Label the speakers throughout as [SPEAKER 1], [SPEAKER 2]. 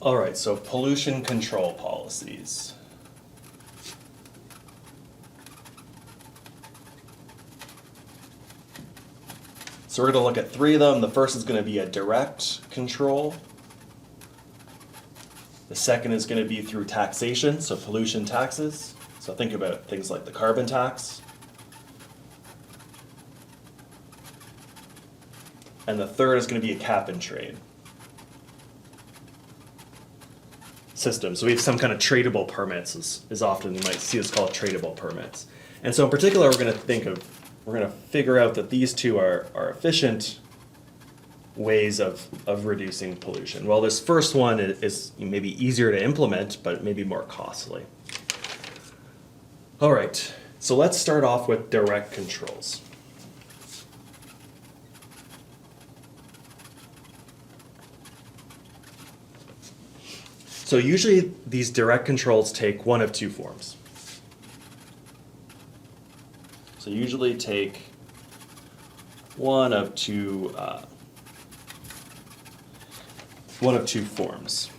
[SPEAKER 1] All right, so pollution control policies. So we're going to look at three of them. The first is going to be a direct control. The second is going to be through taxation, so pollution taxes. So think about things like the carbon tax. And the third is going to be a cap and trade system. So we have some kind of tradable permits is often you might see this called tradable permits. And so in particular we're going to figure out that these two are efficient ways of reducing pollution. Well, this first one is maybe easier to implement, but maybe more costly. All right, so let's start off with direct controls. So usually these direct controls take one of two forms. So usually take one of two forms.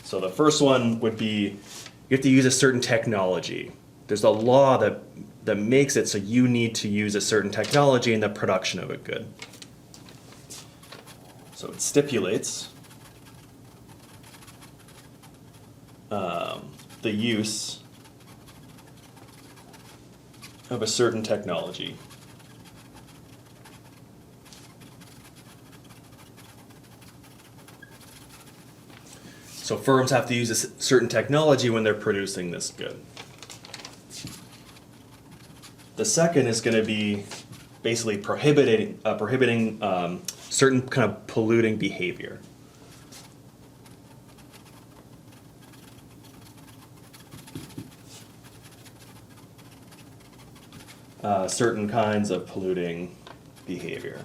[SPEAKER 1] So the first one would be you have to use a certain technology. There's a law that makes it so you need to use a certain technology in the production of a good. So it stipulates the use of a certain technology. So firms have to use a certain technology when they're producing this good. The second is going to be basically prohibiting certain kind of polluting behavior. Certain kinds of polluting behavior.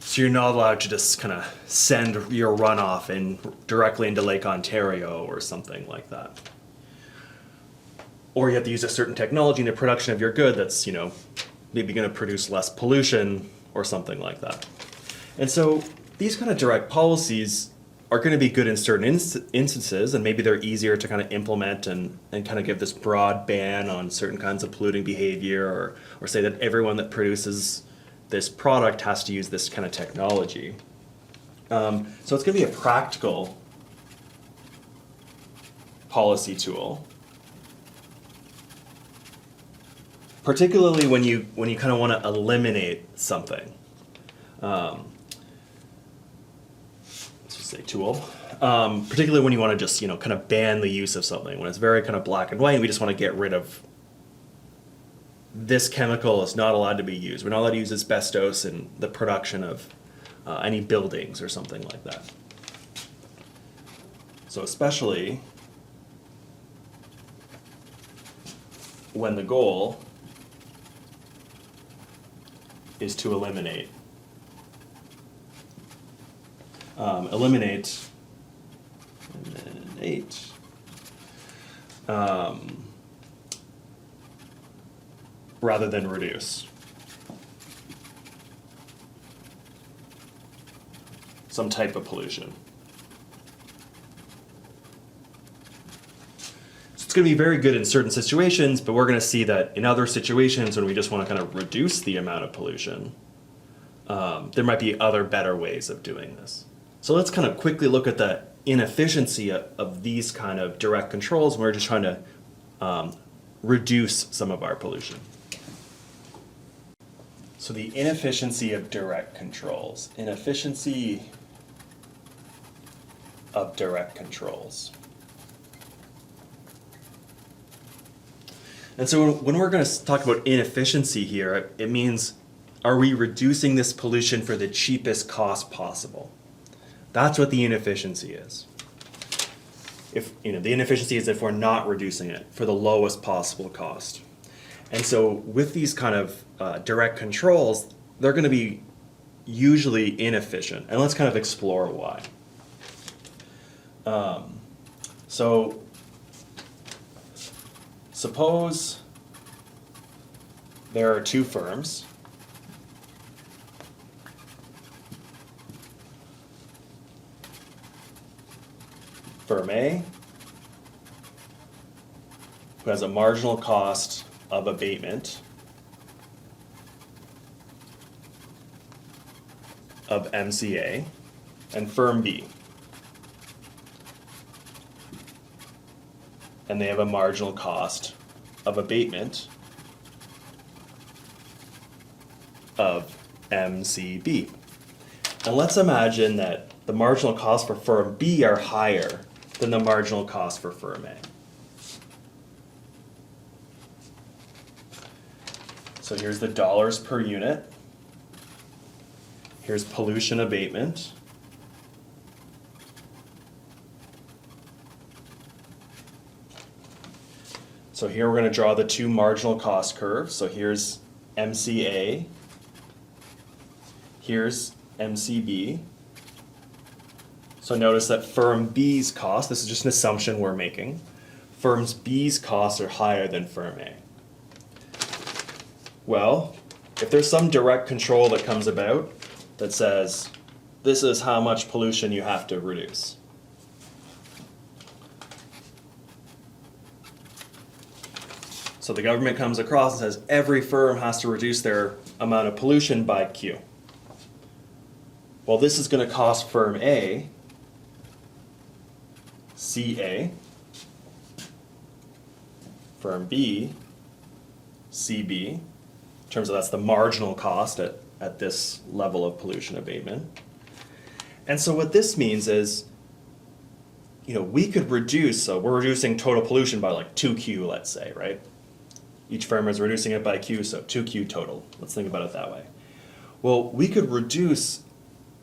[SPEAKER 1] So you're not allowed to just kind of send your runoff directly into Lake Ontario or something like that. Or you have to use a certain technology in the production of your good that's, maybe going to produce less pollution or something like that. And so these kind of direct policies are going to be good in certain instances, and maybe they're easier to kind of implement and kind of give this broad ban on certain kinds of polluting behavior, or say that everyone that produces this product has to use this kind of technology. So it's going to be a practical policy tool, particularly when you kind of want to eliminate something. Say tool, particularly when you want to just kind of ban the use of something, when it's very kind of black and white and we just want to get rid of this chemical is not allowed to be used. We're not allowed to use asbestos in the production of any buildings or something like that. So especially when the goal is to eliminate rather than reduce some type of pollution. So it's going to be very good in certain situations, but we're going to see that in other situations when we just want to kind of reduce the amount of pollution, there might be other better ways of doing this. So let's kind of quickly look at the inefficiency of these kind of direct controls when we're just trying to reduce some of our pollution. So the inefficiency of direct controls. Inefficiency of direct controls. And so when we're going to talk about inefficiency here, it means, are we reducing this pollution for the cheapest cost possible? That's what the inefficiency is. If the inefficiency is if we're not reducing it for the lowest possible cost. And so with these kind of direct controls, they're going to be usually inefficient. And let's kind of explore why. So suppose there are two firms. Firm A, who has a marginal cost of abatement of MCA, and firm B. And they have a marginal cost of abatement of MCB. And let's imagine that the marginal costs for firm B are higher than the marginal cost for firm A. So here's the dollars per unit. Here's pollution abatement. So here we're going to draw the two marginal cost curves. So here's MCA, here's MCB. So notice that firm B's cost, this is just an assumption we're making, firm B's costs are higher than firm A. Well, if there's some direct control that comes about that says, this is how much pollution you have to reduce. So the government comes across and says, every firm has to reduce their amount of pollution by Q. Well, this is going to cost firm A, CA, firm B, CB, in terms of that's the marginal cost at this level of pollution abatement. And so what this means is, we could reduce, so we're reducing total pollution by like 2Q, let's say, right? Each firm is reducing it by Q, so 2Q total. Let's think about it that way. Well, we could reduce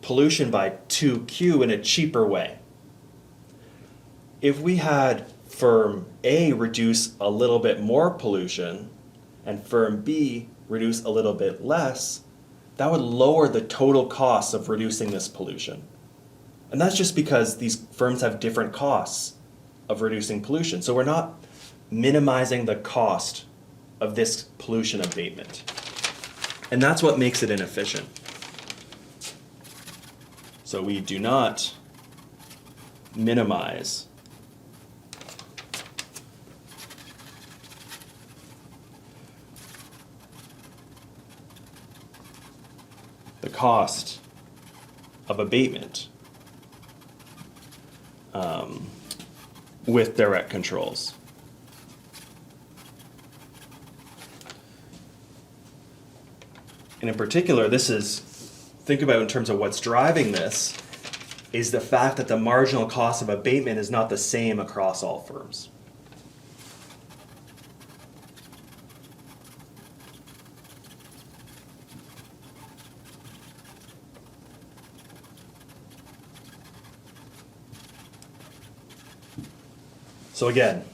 [SPEAKER 1] pollution by 2Q in a cheaper way. If we had firm A reduce a little bit more pollution and firm B reduce a little bit less, that would lower the total cost of reducing this pollution. And that's just because these firms have different costs of reducing pollution. So we're not minimizing the cost of this pollution abatement. And that's what makes it inefficient. So we do not minimize the cost of abatement with direct controls. And in particular, think about in terms of what's driving this, is the fact that the marginal cost of abatement is not the same across all firms. So again,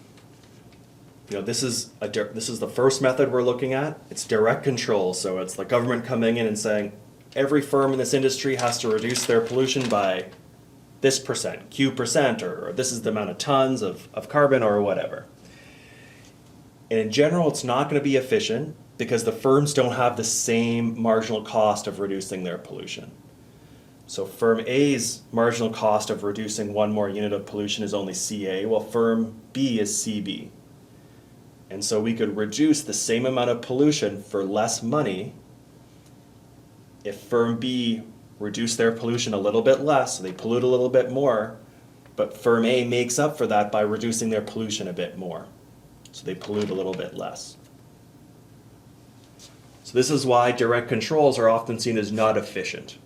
[SPEAKER 1] this is the first method we're looking at. It's direct control. So it's the government coming in and saying, every firm in this industry has to reduce their pollution by this percent, Q%, or this is the amount of tons of carbon or whatever. And in general, it's not going to be efficient because the firms don't have the same marginal cost of reducing their pollution. So firm A's marginal cost of reducing one more unit of pollution is only CA, while firm B is CB. And so we could reduce the same amount of pollution for less money if firm B reduced their pollution a little bit less, so they pollute a little bit more, but firm A makes up for that by reducing their pollution a bit more. So they pollute a little bit less. So this is why direct controls are often seen as not efficient.